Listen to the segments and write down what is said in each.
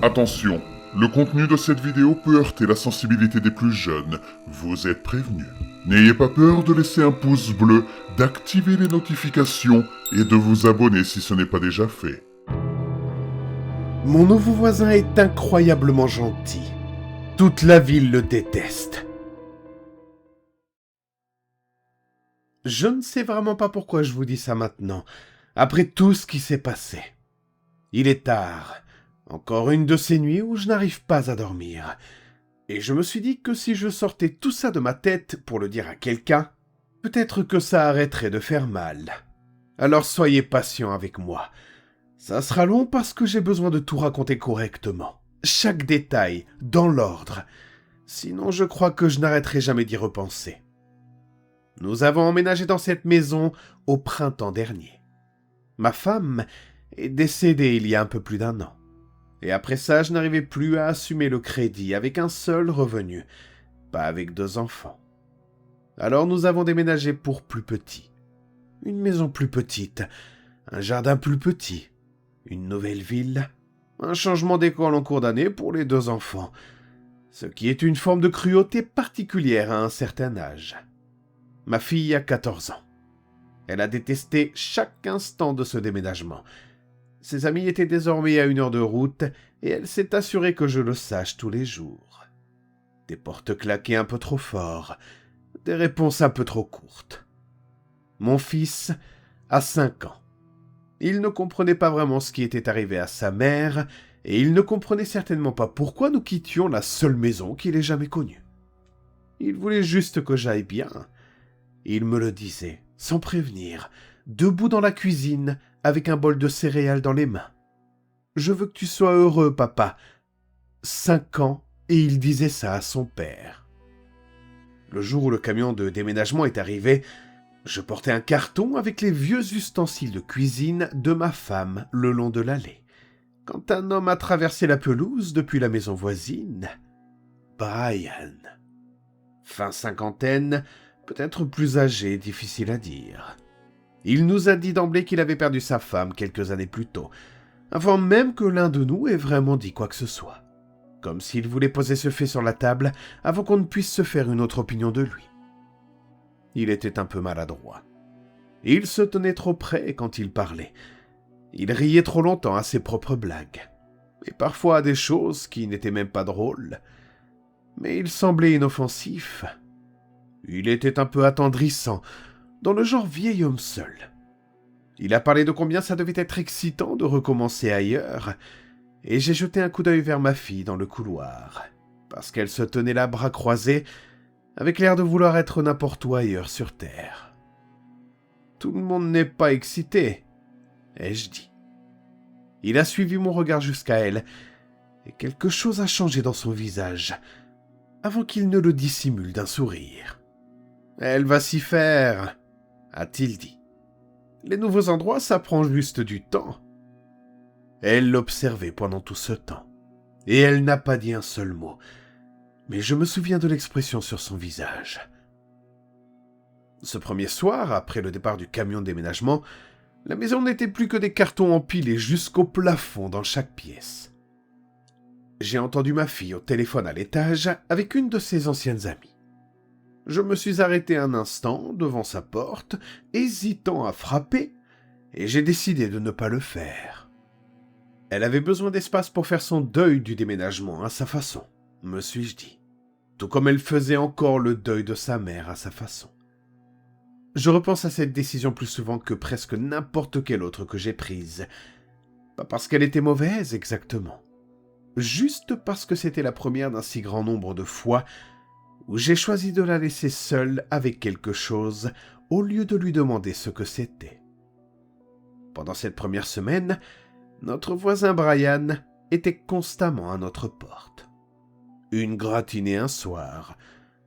Attention, le contenu de cette vidéo peut heurter la sensibilité des plus jeunes. Vous êtes prévenus. N'ayez pas peur de laisser un pouce bleu, d'activer les notifications et de vous abonner si ce n'est pas déjà fait. Mon nouveau voisin est incroyablement gentil. Toute la ville le déteste. Je ne sais vraiment pas pourquoi je vous dis ça maintenant, après tout ce qui s'est passé. Il est tard, encore une de ces nuits où je n'arrive pas à dormir. Et je me suis dit que si je sortais tout ça de ma tête pour le dire à quelqu'un, peut-être que ça arrêterait de faire mal. Alors soyez patient avec moi. Ça sera long parce que j'ai besoin de tout raconter correctement. Chaque détail, dans l'ordre. Sinon, je crois que je n'arrêterai jamais d'y repenser. Nous avons emménagé dans cette maison au printemps dernier. Ma femme est décédée il y a un peu plus d'1 an. Et après ça, je n'arrivais plus à assumer le crédit avec un seul revenu, pas avec 2 enfants. Alors nous avons déménagé pour plus petit. Une maison plus petite, un jardin plus petit, une nouvelle ville, un changement d'école en cours d'année pour les 2 enfants, ce qui est une forme de cruauté particulière à un certain âge. Ma fille a 14 ans. Elle a détesté chaque instant de ce déménagement. Ses amis étaient désormais à 1 heure de route et elle s'est assurée que je le sache tous les jours. Des portes claquées un peu trop fort, des réponses un peu trop courtes. Mon fils a 5 ans. Il ne comprenait pas vraiment ce qui était arrivé à sa mère et il ne comprenait certainement pas pourquoi nous quittions la seule maison qu'il ait jamais connue. Il voulait juste que j'aille bien. Il me le disait, sans prévenir, debout dans la cuisine, avec un bol de céréales dans les mains. « Je veux que tu sois heureux, papa. » 5 ans, et il disait ça à son père. Le jour où le camion de déménagement est arrivé, je portais un carton avec les vieux ustensiles de cuisine de ma femme le long de l'allée. Quand un homme a traversé la pelouse depuis la maison voisine, Brian. Fin cinquantaine, peut-être plus âgé, difficile à dire. Il nous a dit d'emblée qu'il avait perdu sa femme quelques années plus tôt, avant même que l'un de nous ait vraiment dit quoi que ce soit. Comme s'il voulait poser ce fait sur la table avant qu'on ne puisse se faire une autre opinion de lui. Il était un peu maladroit. Il se tenait trop près quand il parlait. Il riait trop longtemps à ses propres blagues. Et parfois à des choses qui n'étaient même pas drôles. Mais il semblait inoffensif. Il était un peu attendrissant, dans le genre vieil homme seul. Il a parlé de combien ça devait être excitant de recommencer ailleurs, et j'ai jeté un coup d'œil vers ma fille dans le couloir, parce qu'elle se tenait là bras croisés, avec l'air de vouloir être n'importe où ailleurs sur Terre. Tout le monde n'est pas excité, ai-je dit. Il a suivi mon regard jusqu'à elle, et quelque chose a changé dans son visage, avant qu'il ne le dissimule d'un sourire. « Elle va s'y faire », a-t-il dit. « Les nouveaux endroits, ça prend juste du temps. » Elle l'observait pendant tout ce temps, et elle n'a pas dit un seul mot, mais je me souviens de l'expression sur son visage. Ce premier soir, après le départ du camion de déménagement, la maison n'était plus que des cartons empilés jusqu'au plafond dans chaque pièce. J'ai entendu ma fille au téléphone à l'étage avec une de ses anciennes amies. Je me suis arrêté un instant devant sa porte, hésitant à frapper, et j'ai décidé de ne pas le faire. Elle avait besoin d'espace pour faire son deuil du déménagement à sa façon, me suis-je dit, tout comme elle faisait encore le deuil de sa mère à sa façon. Je repense à cette décision plus souvent que presque n'importe quelle autre que j'ai prise. Pas parce qu'elle était mauvaise exactement, juste parce que c'était la première d'un si grand nombre de fois où j'ai choisi de la laisser seule avec quelque chose au lieu de lui demander ce que c'était. Pendant cette première semaine, notre voisin Brian était constamment à notre porte. Une gratinée un soir,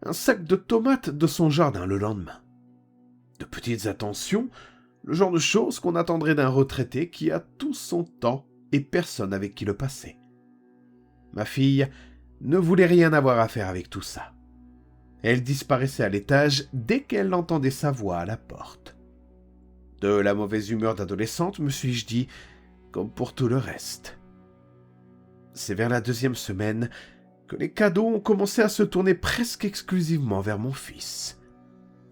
un sac de tomates de son jardin le lendemain. De petites attentions, le genre de choses qu'on attendrait d'un retraité qui a tout son temps et personne avec qui le passer. Ma fille ne voulait rien avoir à faire avec tout ça. Elle disparaissait à l'étage dès qu'elle entendait sa voix à la porte. De la mauvaise humeur d'adolescente, me suis-je dit, comme pour tout le reste. C'est vers la 2e semaine que les cadeaux ont commencé à se tourner presque exclusivement vers mon fils.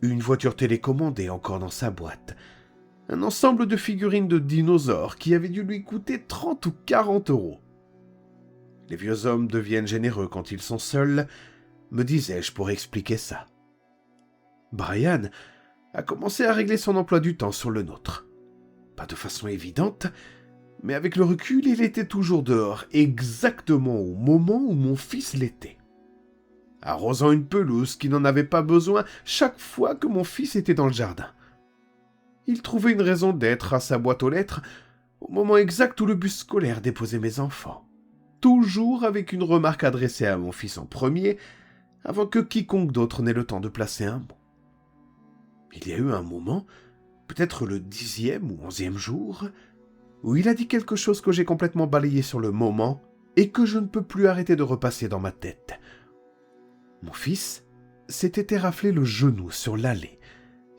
Une voiture télécommandée encore dans sa boîte. Un ensemble de figurines de dinosaures qui avait dû lui coûter 30 ou 40 euros. Les vieux hommes deviennent généreux quand ils sont seuls, me disais-je pour expliquer ça. Brian a commencé à régler son emploi du temps sur le nôtre. Pas de façon évidente, mais avec le recul, il était toujours dehors, exactement au moment où mon fils l'était. Arrosant une pelouse qui n'en avait pas besoin chaque fois que mon fils était dans le jardin. Il trouvait une raison d'être à sa boîte aux lettres au moment exact où le bus scolaire déposait mes enfants. Toujours avec une remarque adressée à mon fils en premier, avant que quiconque d'autre n'ait le temps de placer un mot. Il y a eu un moment, peut-être le 10e ou 11e jour, où il a dit quelque chose que j'ai complètement balayé sur le moment et que je ne peux plus arrêter de repasser dans ma tête. Mon fils s'était éraflé le genou sur l'allée,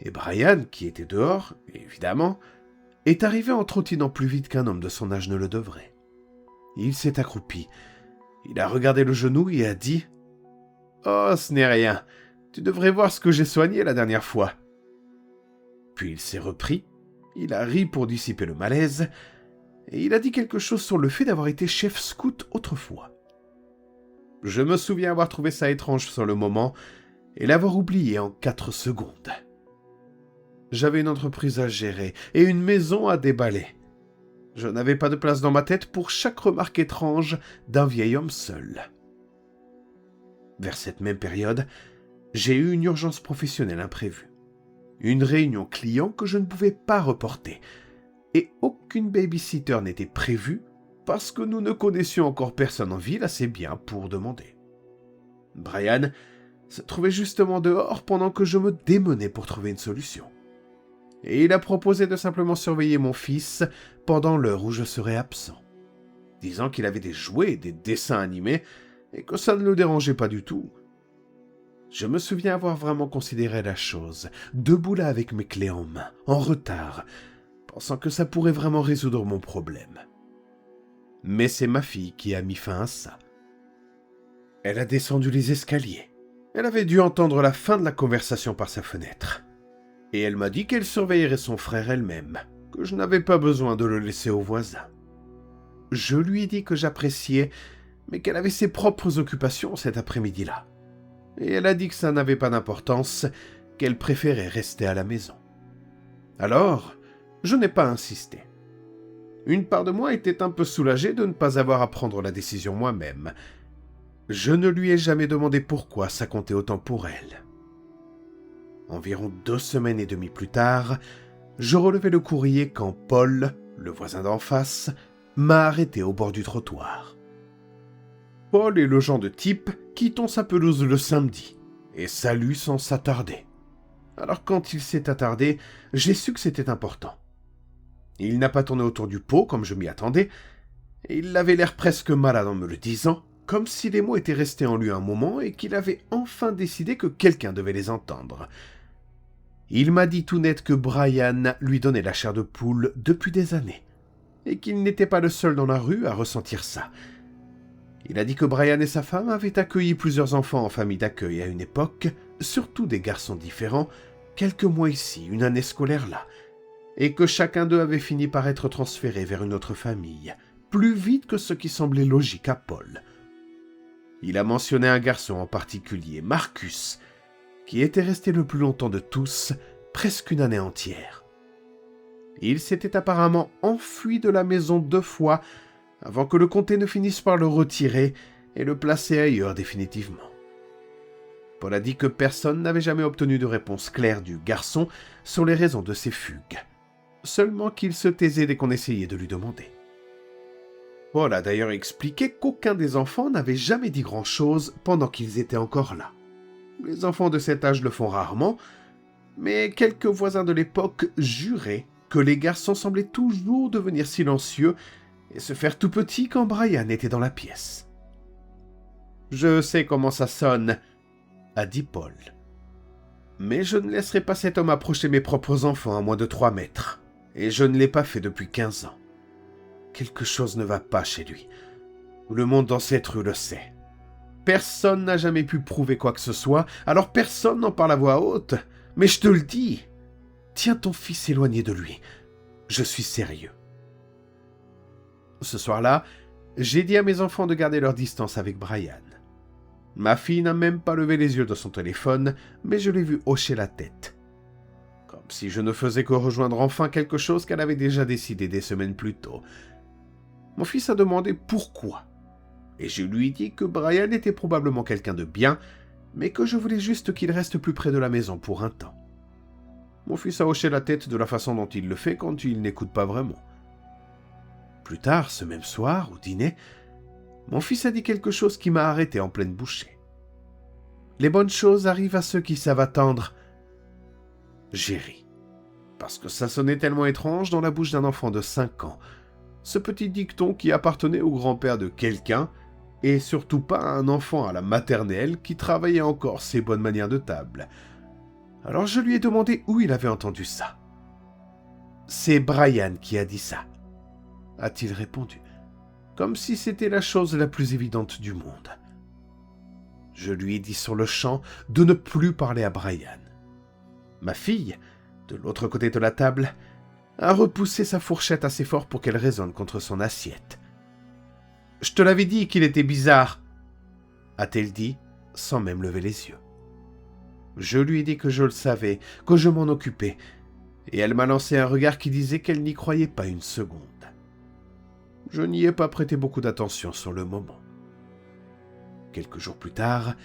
et Brian, qui était dehors, évidemment, est arrivé en trottinant plus vite qu'un homme de son âge ne le devrait. Il s'est accroupi, il a regardé le genou et a dit « Oh, ce n'est rien, tu devrais voir ce que j'ai soigné la dernière fois. » Puis il s'est repris, il a ri pour dissiper le malaise, et il a dit quelque chose sur le fait d'avoir été chef scout autrefois. Je me souviens avoir trouvé ça étrange sur le moment, et l'avoir oublié en 4 secondes. J'avais une entreprise à gérer, et une maison à déballer. Je n'avais pas de place dans ma tête pour chaque remarque étrange d'un vieil homme seul. Vers cette même période, j'ai eu une urgence professionnelle imprévue. Une réunion client que je ne pouvais pas reporter. Et aucune babysitter n'était prévue parce que nous ne connaissions encore personne en ville assez bien pour demander. Brian se trouvait justement dehors pendant que je me démenais pour trouver une solution. Et il a proposé de simplement surveiller mon fils pendant l'heure où je serais absent, disant qu'il avait des jouets et des dessins animés et que ça ne le dérangeait pas du tout. Je me souviens avoir vraiment considéré la chose, debout là avec mes clés en main, en retard, pensant que ça pourrait vraiment résoudre mon problème. Mais c'est ma fille qui a mis fin à ça. Elle a descendu les escaliers. Elle avait dû entendre la fin de la conversation par sa fenêtre. Et elle m'a dit qu'elle surveillerait son frère elle-même, que je n'avais pas besoin de le laisser aux voisins. Je lui ai dit que j'appréciais, mais qu'elle avait ses propres occupations cet après-midi-là. Et elle a dit que ça n'avait pas d'importance, qu'elle préférait rester à la maison. Alors, je n'ai pas insisté. Une part de moi était un peu soulagée de ne pas avoir à prendre la décision moi-même. Je ne lui ai jamais demandé pourquoi ça comptait autant pour elle. Environ 2 semaines et demie plus tard, je relevais le courrier quand Paul, le voisin d'en face, m'a arrêté au bord du trottoir. Paul est le genre de type qui tond sa pelouse le samedi et salue sans s'attarder. Alors quand il s'est attardé, j'ai su que c'était important. Il n'a pas tourné autour du pot comme je m'y attendais, et il avait l'air presque malade en me le disant, comme si les mots étaient restés en lui un moment et qu'il avait enfin décidé que quelqu'un devait les entendre. Il m'a dit tout net que Brian lui donnait la chair de poule depuis des années, et qu'il n'était pas le seul dans la rue à ressentir ça. Il a dit que Brian et sa femme avaient accueilli plusieurs enfants en famille d'accueil à une époque, surtout des garçons différents, quelques mois ici, une année scolaire là, et que chacun d'eux avait fini par être transféré vers une autre famille, plus vite que ce qui semblait logique à Paul. Il a mentionné un garçon en particulier, Marcus, qui était resté le plus longtemps de tous, presque une année entière. Il s'était apparemment enfui de la maison 2 fois avant que le comté ne finisse par le retirer et le placer ailleurs définitivement. Paul a dit que personne n'avait jamais obtenu de réponse claire du garçon sur les raisons de ses fugues, seulement qu'il se taisait dès qu'on essayait de lui demander. Paul a d'ailleurs expliqué qu'aucun des enfants n'avait jamais dit grand-chose pendant qu'ils étaient encore là. Les enfants de cet âge le font rarement, mais quelques voisins de l'époque juraient que les garçons semblaient toujours devenir silencieux et se faire tout petits quand Brian était dans la pièce. « Je sais comment ça sonne », a dit Paul. « Mais je ne laisserai pas cet homme approcher mes propres enfants à moins de 3 mètres, et je ne l'ai pas fait depuis 15 ans. Quelque chose ne va pas chez lui. Le monde dans cette rue le sait. Personne n'a jamais pu prouver quoi que ce soit, alors personne n'en parle à voix haute. Mais je te le dis, tiens ton fils éloigné de lui. Je suis sérieux. Ce soir-là, j'ai dit à mes enfants de garder leur distance avec Brian. Ma fille n'a même pas levé les yeux de son téléphone, mais je l'ai vue hocher la tête. Comme si je ne faisais que rejoindre enfin quelque chose qu'elle avait déjà décidé des semaines plus tôt. Mon fils a demandé pourquoi. Et je lui ai dit que Brian était probablement quelqu'un de bien, mais que je voulais juste qu'il reste plus près de la maison pour un temps. Mon fils a hoché la tête de la façon dont il le fait quand il n'écoute pas vraiment. Plus tard, ce même soir, au dîner, mon fils a dit quelque chose qui m'a arrêté en pleine bouchée. Les bonnes choses arrivent à ceux qui savent attendre. J'ai ri, parce que ça sonnait tellement étrange dans la bouche d'un enfant de 5 ans. Ce petit dicton qui appartenait au grand-père de quelqu'un, et surtout pas à un enfant à la maternelle qui travaillait encore ses bonnes manières de table. Alors je lui ai demandé où il avait entendu ça. « C'est Brian qui a dit ça », a-t-il répondu, comme si c'était la chose la plus évidente du monde. Je lui ai dit sur le champ de ne plus parler à Brian. Ma fille, de l'autre côté de la table, a repoussé sa fourchette assez fort pour qu'elle résonne contre son assiette. « Je te l'avais dit qu'il était bizarre », a-t-elle dit, sans même lever les yeux. Je lui ai dit que je le savais, que je m'en occupais, et elle m'a lancé un regard qui disait qu'elle n'y croyait pas une seconde. Je n'y ai pas prêté beaucoup d'attention sur le moment. Quelques jours plus tard,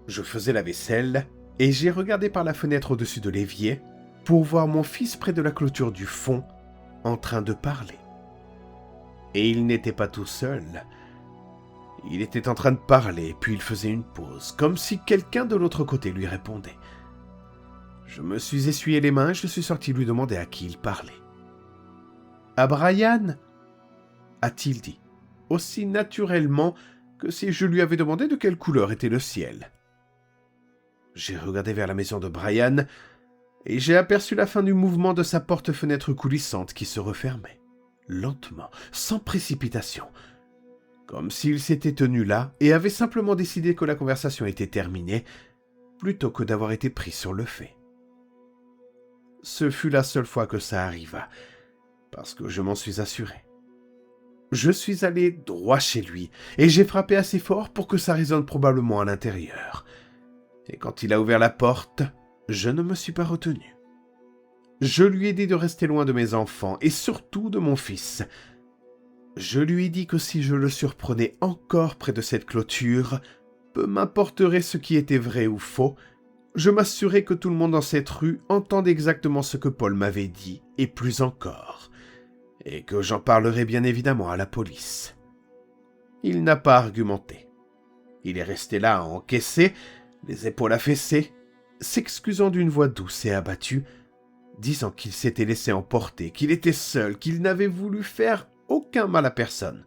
je faisais la vaisselle, et j'ai regardé par la fenêtre au-dessus de l'évier pour voir mon fils près de la clôture du fond, en train de parler. Et il n'était pas tout seul. Il était en train de parler, puis il faisait une pause, comme si quelqu'un de l'autre côté lui répondait. Je me suis essuyé les mains et je suis sorti lui demander à qui il parlait. « À Brian ?» a-t-il dit, aussi naturellement que si je lui avais demandé de quelle couleur était le ciel. J'ai regardé vers la maison de Brian et j'ai aperçu la fin du mouvement de sa porte-fenêtre coulissante qui se refermait, lentement, sans précipitation, comme s'il s'était tenu là et avait simplement décidé que la conversation était terminée, plutôt que d'avoir été pris sur le fait. Ce fut la seule fois que ça arriva, parce que je m'en suis assuré. Je suis allé droit chez lui, et j'ai frappé assez fort pour que ça résonne probablement à l'intérieur. Et quand il a ouvert la porte, je ne me suis pas retenu. Je lui ai dit de rester loin de mes enfants, et surtout de mon fils. Je lui ai dit que si je le surprenais encore près de cette clôture, peu m'importerait ce qui était vrai ou faux, je m'assurais que tout le monde dans cette rue entende exactement ce que Paul m'avait dit, et plus encore, et que j'en parlerai bien évidemment à la police. Il n'a pas argumenté. Il est resté là à encaisser, les épaules affaissées, s'excusant d'une voix douce et abattue, disant qu'il s'était laissé emporter, qu'il était seul, qu'il n'avait voulu faire aucun mal à personne.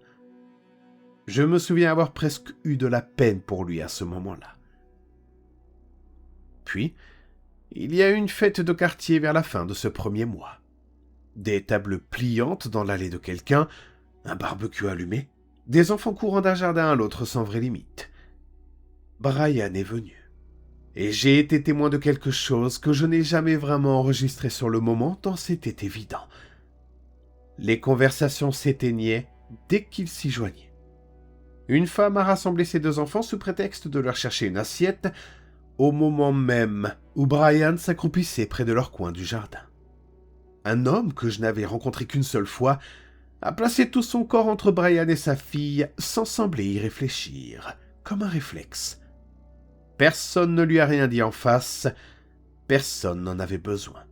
Je me souviens avoir presque eu de la peine pour lui à ce moment-là. Puis, il y a eu une fête de quartier vers la fin de ce premier mois. Des tables pliantes dans l'allée de quelqu'un, un barbecue allumé, des enfants courant d'un jardin à l'autre sans vraie limite. Brian est venu, et j'ai été témoin de quelque chose que je n'ai jamais vraiment enregistré sur le moment tant c'était évident. Les conversations s'éteignaient dès qu'il s'y joignait. Une femme a rassemblé ses 2 enfants sous prétexte de leur chercher une assiette, au moment même où Brian s'accroupissait près de leur coin du jardin. Un homme que je n'avais rencontré qu'une seule fois a placé tout son corps entre Brian et sa fille sans sembler y réfléchir, comme un réflexe. Personne ne lui a rien dit en face, personne n'en avait besoin.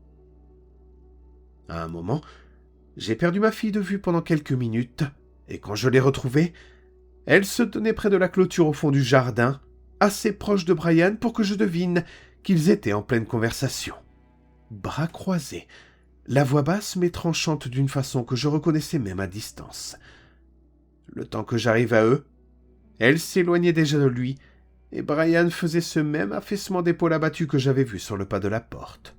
À un moment, j'ai perdu ma fille de vue pendant quelques minutes, et quand je l'ai retrouvée, elle se tenait près de la clôture au fond du jardin, assez proche de Brian pour que je devine qu'ils étaient en pleine conversation. Bras croisés, la voix basse mais tranchante d'une façon que je reconnaissais même à distance. Le temps que j'arrive à eux, elle s'éloignait déjà de lui, et Brian faisait ce même affaissement d'épaule abattue que j'avais vu sur le pas de la porte.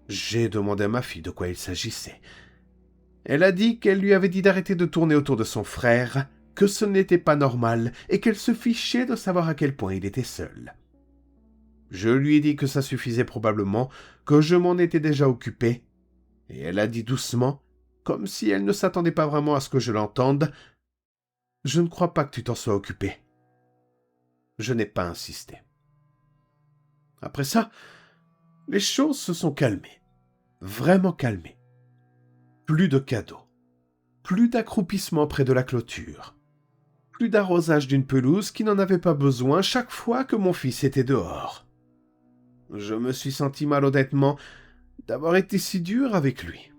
J'ai demandé à ma fille de quoi il s'agissait. Elle a dit qu'elle lui avait dit d'arrêter de tourner autour de son frère, que ce n'était pas normal et qu'elle se fichait de savoir à quel point il était seul. Je lui ai dit que ça suffisait probablement, que je m'en étais déjà occupé, et elle a dit doucement, comme si elle ne s'attendait pas vraiment à ce que je l'entende, « Je ne crois pas que tu t'en sois occupé. » Je n'ai pas insisté. Après ça, les choses se sont calmées, vraiment calmées. Plus de cadeaux, plus d'accroupissement près de la clôture, plus d'arrosage d'une pelouse qui n'en avait pas besoin chaque fois que mon fils était dehors. Je me suis senti malhonnêtement d'avoir été si dur avec lui.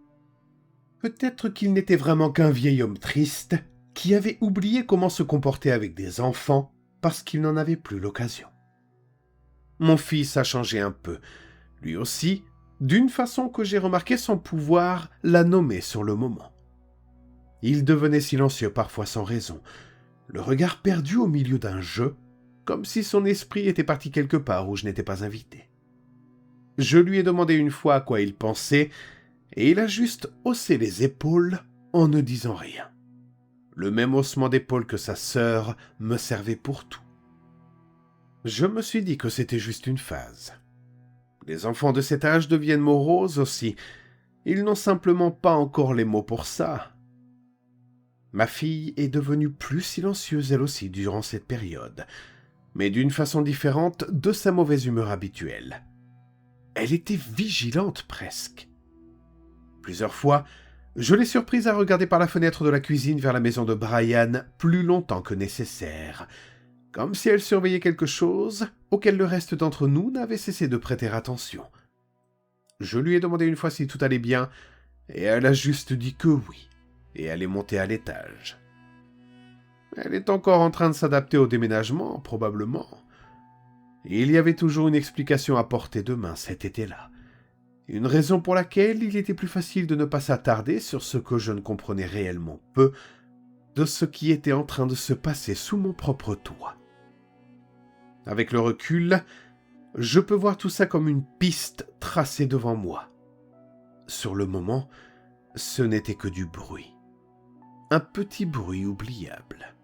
Peut-être qu'il n'était vraiment qu'un vieil homme triste qui avait oublié comment se comporter avec des enfants parce qu'il n'en avait plus l'occasion. Mon fils a changé un peu, lui aussi, d'une façon que j'ai remarqué sans pouvoir la nommer sur le moment. Il devenait silencieux parfois sans raison, le regard perdu au milieu d'un jeu, comme si son esprit était parti quelque part où je n'étais pas invité. Je lui ai demandé une fois à quoi il pensait, et il a juste haussé les épaules en ne disant rien. Le même haussement d'épaules que sa sœur me servait pour tout. Je me suis dit que c'était juste une phase. Les enfants de cet âge deviennent moroses aussi. Ils n'ont simplement pas encore les mots pour ça. Ma fille est devenue plus silencieuse elle aussi durant cette période, mais d'une façon différente de sa mauvaise humeur habituelle. Elle était vigilante presque. Plusieurs fois, je l'ai surprise à regarder par la fenêtre de la cuisine vers la maison de Brian plus longtemps que nécessaire, comme si elle surveillait quelque chose auquel le reste d'entre nous n'avait cessé de prêter attention. Je lui ai demandé une fois si tout allait bien, et elle a juste dit que oui, et elle est montée à l'étage. Elle est encore en train de s'adapter au déménagement, probablement. Et il y avait toujours une explication à portée de main cet été-là. Une raison pour laquelle il était plus facile de ne pas s'attarder sur ce que je ne comprenais réellement peu de ce qui était en train de se passer sous mon propre toit. Avec le recul, je peux voir tout ça comme une piste tracée devant moi. Sur le moment, ce n'était que du bruit. Un petit bruit oubliable.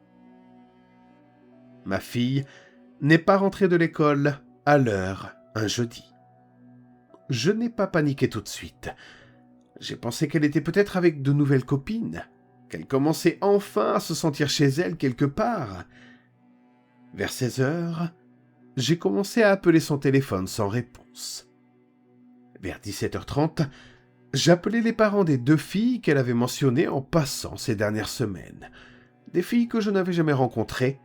Ma fille n'est pas rentrée de l'école à l'heure un jeudi. Je n'ai pas paniqué tout de suite. J'ai pensé qu'elle était peut-être avec de nouvelles copines, qu'elle commençait enfin à se sentir chez elle quelque part. Vers 16 heures, j'ai commencé à appeler son téléphone sans réponse. Vers 17h30, j'appelais les parents des 2 filles qu'elle avait mentionnées en passant ces dernières semaines. Des filles que je n'avais jamais rencontrées,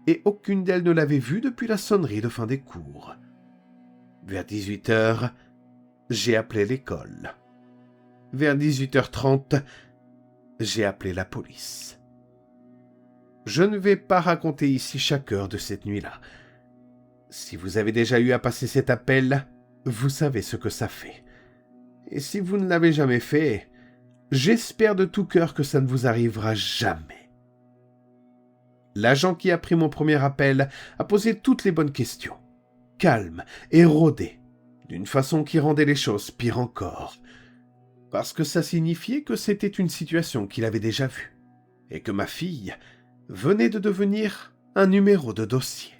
et aucune d'elles ne l'avait vue depuis la sonnerie de fin des cours. Vers 18h, j'ai appelé l'école. Vers 18h30, j'ai appelé la police. Je ne vais pas raconter ici chaque heure de cette nuit-là. Si vous avez déjà eu à passer cet appel, vous savez ce que ça fait. Et si vous ne l'avez jamais fait, j'espère de tout cœur que ça ne vous arrivera jamais. L'agent qui a pris mon premier appel a posé toutes les bonnes questions, calme et rodé, d'une façon qui rendait les choses pires encore, parce que ça signifiait que c'était une situation qu'il avait déjà vue, et que ma fille venait de devenir un numéro de dossier.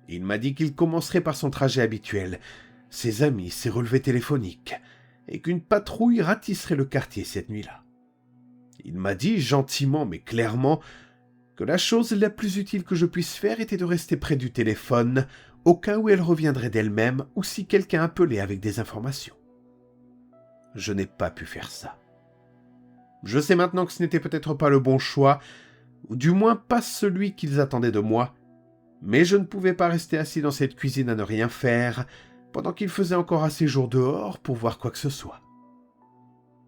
Il m'a dit qu'il commencerait par son trajet habituel, ses amis, ses relevés téléphoniques, et qu'une patrouille ratisserait le quartier cette nuit-là. Il m'a dit gentiment mais clairement que la chose la plus utile que je puisse faire était de rester près du téléphone au cas où elle reviendrait d'elle-même ou si quelqu'un appelait avec des informations. Je n'ai pas pu faire ça. Je sais maintenant que ce n'était peut-être pas le bon choix, ou du moins pas celui qu'ils attendaient de moi, mais je ne pouvais pas rester assis dans cette cuisine à ne rien faire pendant qu'il faisait encore assez jour dehors pour voir quoi que ce soit.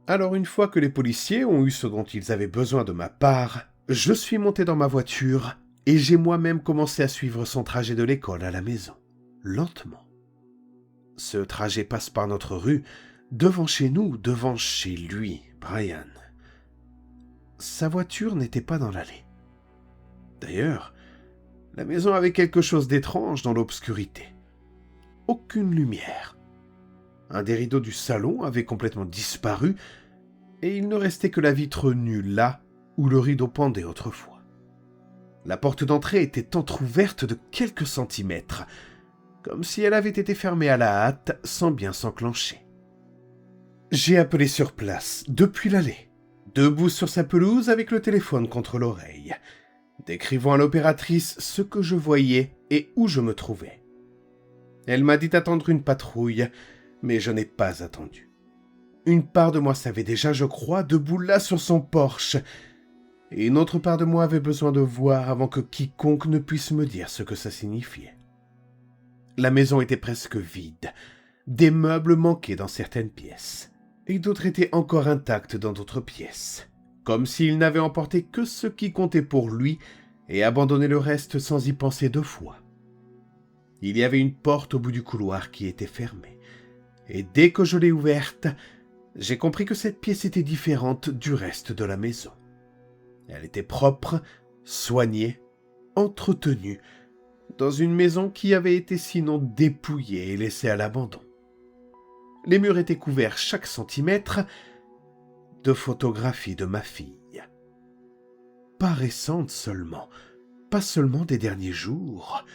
Alors une fois que les policiers ont eu ce dont ils avaient besoin de ma part, je suis monté dans ma voiture et j'ai moi-même commencé à suivre son trajet de l'école à la maison, lentement. Ce trajet passe par notre rue, devant chez nous, devant chez lui, Brian. Sa voiture n'était pas dans l'allée. D'ailleurs, la maison avait quelque chose d'étrange dans l'obscurité. Aucune lumière. Un des rideaux du salon avait complètement disparu et il ne restait que la vitre nue là où le rideau pendait autrefois. La porte d'entrée était entr'ouverte de quelques centimètres, comme si elle avait été fermée à la hâte sans bien s'enclencher. J'ai appelé sur place, depuis l'allée, debout sur sa pelouse avec le téléphone contre l'oreille, décrivant à l'opératrice ce que je voyais et où je me trouvais. Elle m'a dit d'attendre une patrouille, mais je n'ai pas attendu. Une part de moi savait déjà, je crois, debout là sur son porche, et une autre part de moi avait besoin de voir avant que quiconque ne puisse me dire ce que ça signifiait. La maison était presque vide, des meubles manquaient dans certaines pièces, et d'autres étaient encore intacts dans d'autres pièces, comme s'il n'avait emporté que ce qui comptait pour lui et abandonné le reste sans y penser 2 fois. Il y avait une porte au bout du couloir qui était fermée, et dès que je l'ai ouverte, j'ai compris que cette pièce était différente du reste de la maison. Elle était propre, soignée, entretenue, dans une maison qui avait été sinon dépouillée et laissée à l'abandon. Les murs étaient couverts chaque centimètre de photographies de ma fille. Pas récentes seulement, pas seulement des derniers jours,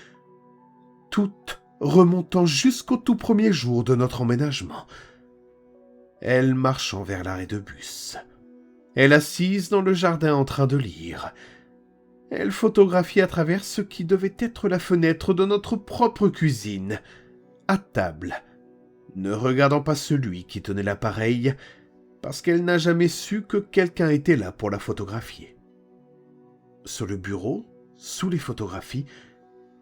toutes remontant jusqu'au tout premier jour de notre emménagement. Elle marchant vers l'arrêt de bus. Elle assise dans le jardin en train de lire. Elle photographiait à travers ce qui devait être la fenêtre de notre propre cuisine, à table, ne regardant pas celui qui tenait l'appareil, parce qu'elle n'a jamais su que quelqu'un était là pour la photographier. Sur le bureau, sous les photographies,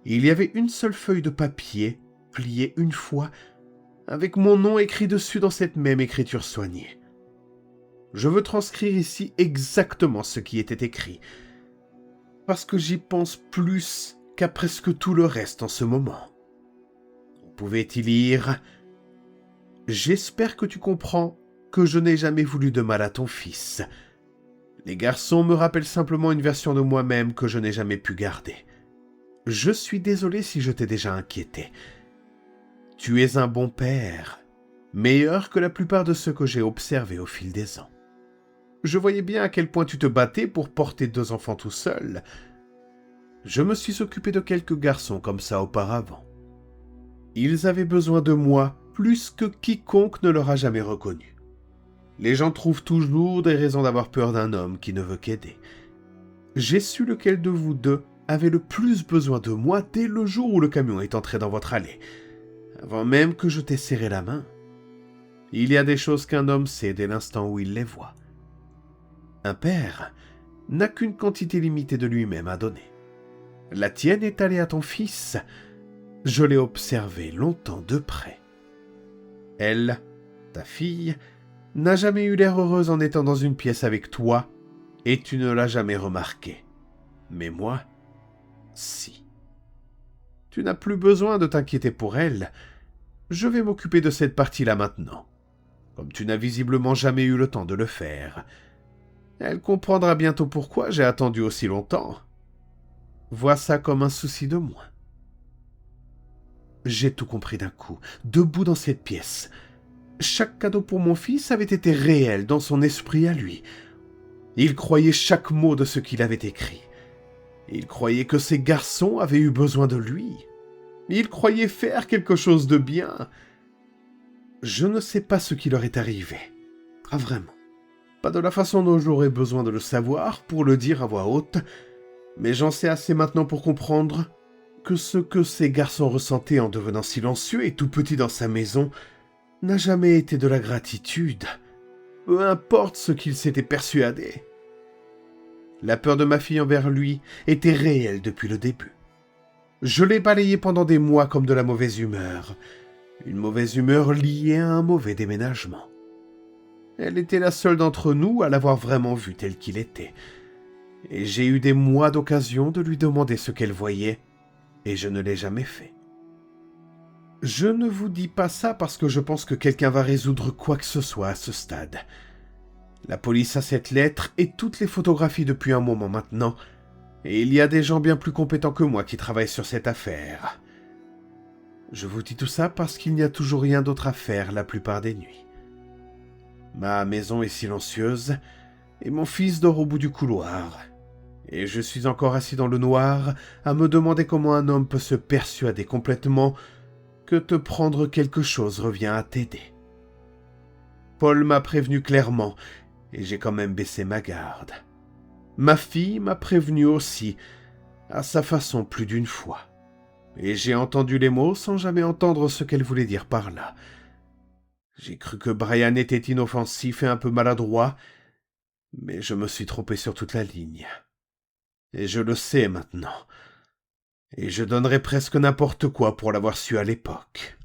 il y avait une seule feuille de papier, pliée une fois, avec mon nom écrit dessus dans cette même écriture soignée. Je veux transcrire ici exactement ce qui était écrit, parce que j'y pense plus qu'à presque tout le reste en ce moment. On pouvait y lire « J'espère que tu comprends que je n'ai jamais voulu de mal à ton fils. Les garçons me rappellent simplement une version de moi-même que je n'ai jamais pu garder. Je suis désolé si je t'ai déjà inquiété. Tu es un bon père, meilleur que la plupart de ceux que j'ai observés au fil des ans. Je voyais bien à quel point tu te battais pour porter 2 enfants tout seul. Je me suis occupé de quelques garçons comme ça auparavant. Ils avaient besoin de moi plus que quiconque ne leur a jamais reconnu. Les gens trouvent toujours des raisons d'avoir peur d'un homme qui ne veut qu'aider. J'ai su lequel de vous deux avait le plus besoin de moi dès le jour où le camion est entré dans votre allée, avant même que je t'ai serré la main. Il y a des choses qu'un homme sait dès l'instant où il les voit. Un père n'a qu'une quantité limitée de lui-même à donner. La tienne est allée à ton fils. Je l'ai observé longtemps de près. Elle, ta fille, n'a jamais eu l'air heureuse en étant dans une pièce avec toi, et tu ne l'as jamais remarqué. Mais moi, si. Tu n'as plus besoin de t'inquiéter pour elle. Je vais m'occuper de cette partie-là maintenant, comme tu n'as visiblement jamais eu le temps de le faire. Elle comprendra bientôt pourquoi j'ai attendu aussi longtemps. Vois ça comme un souci de moins. J'ai tout compris d'un coup, debout dans cette pièce. Chaque cadeau pour mon fils avait été réel dans son esprit à lui. Il croyait chaque mot de ce qu'il avait écrit. Il croyait que ses garçons avaient eu besoin de lui. Il croyait faire quelque chose de bien. Je ne sais pas ce qui leur est arrivé. Ah, vraiment. Pas de la façon dont j'aurais besoin de le savoir pour le dire à voix haute, mais j'en sais assez maintenant pour comprendre que ce que ces garçons ressentaient en devenant silencieux et tout petits dans sa maison n'a jamais été de la gratitude, peu importe ce qu'ils s'étaient persuadés. La peur de ma fille envers lui était réelle depuis le début. Je l'ai balayée pendant des mois comme de la mauvaise humeur, une mauvaise humeur liée à un mauvais déménagement. Elle était la seule d'entre nous à l'avoir vraiment vu tel qu'il était, et j'ai eu des mois d'occasion de lui demander ce qu'elle voyait, et je ne l'ai jamais fait. Je ne vous dis pas ça parce que je pense que quelqu'un va résoudre quoi que ce soit à ce stade. La police a cette lettre et toutes les photographies depuis un moment maintenant, et il y a des gens bien plus compétents que moi qui travaillent sur cette affaire. Je vous dis tout ça parce qu'il n'y a toujours rien d'autre à faire la plupart des nuits. Ma maison est silencieuse, et mon fils dort au bout du couloir, et je suis encore assis dans le noir à me demander comment un homme peut se persuader complètement que te prendre quelque chose revient à t'aider. Paul m'a prévenu clairement, et j'ai quand même baissé ma garde. Ma fille m'a prévenu aussi, à sa façon plus d'une fois. Et j'ai entendu les mots sans jamais entendre ce qu'elle voulait dire par là. J'ai cru que Brian était inoffensif et un peu maladroit, mais je me suis trompé sur toute la ligne. Et je le sais maintenant. Et je donnerais presque n'importe quoi pour l'avoir su à l'époque.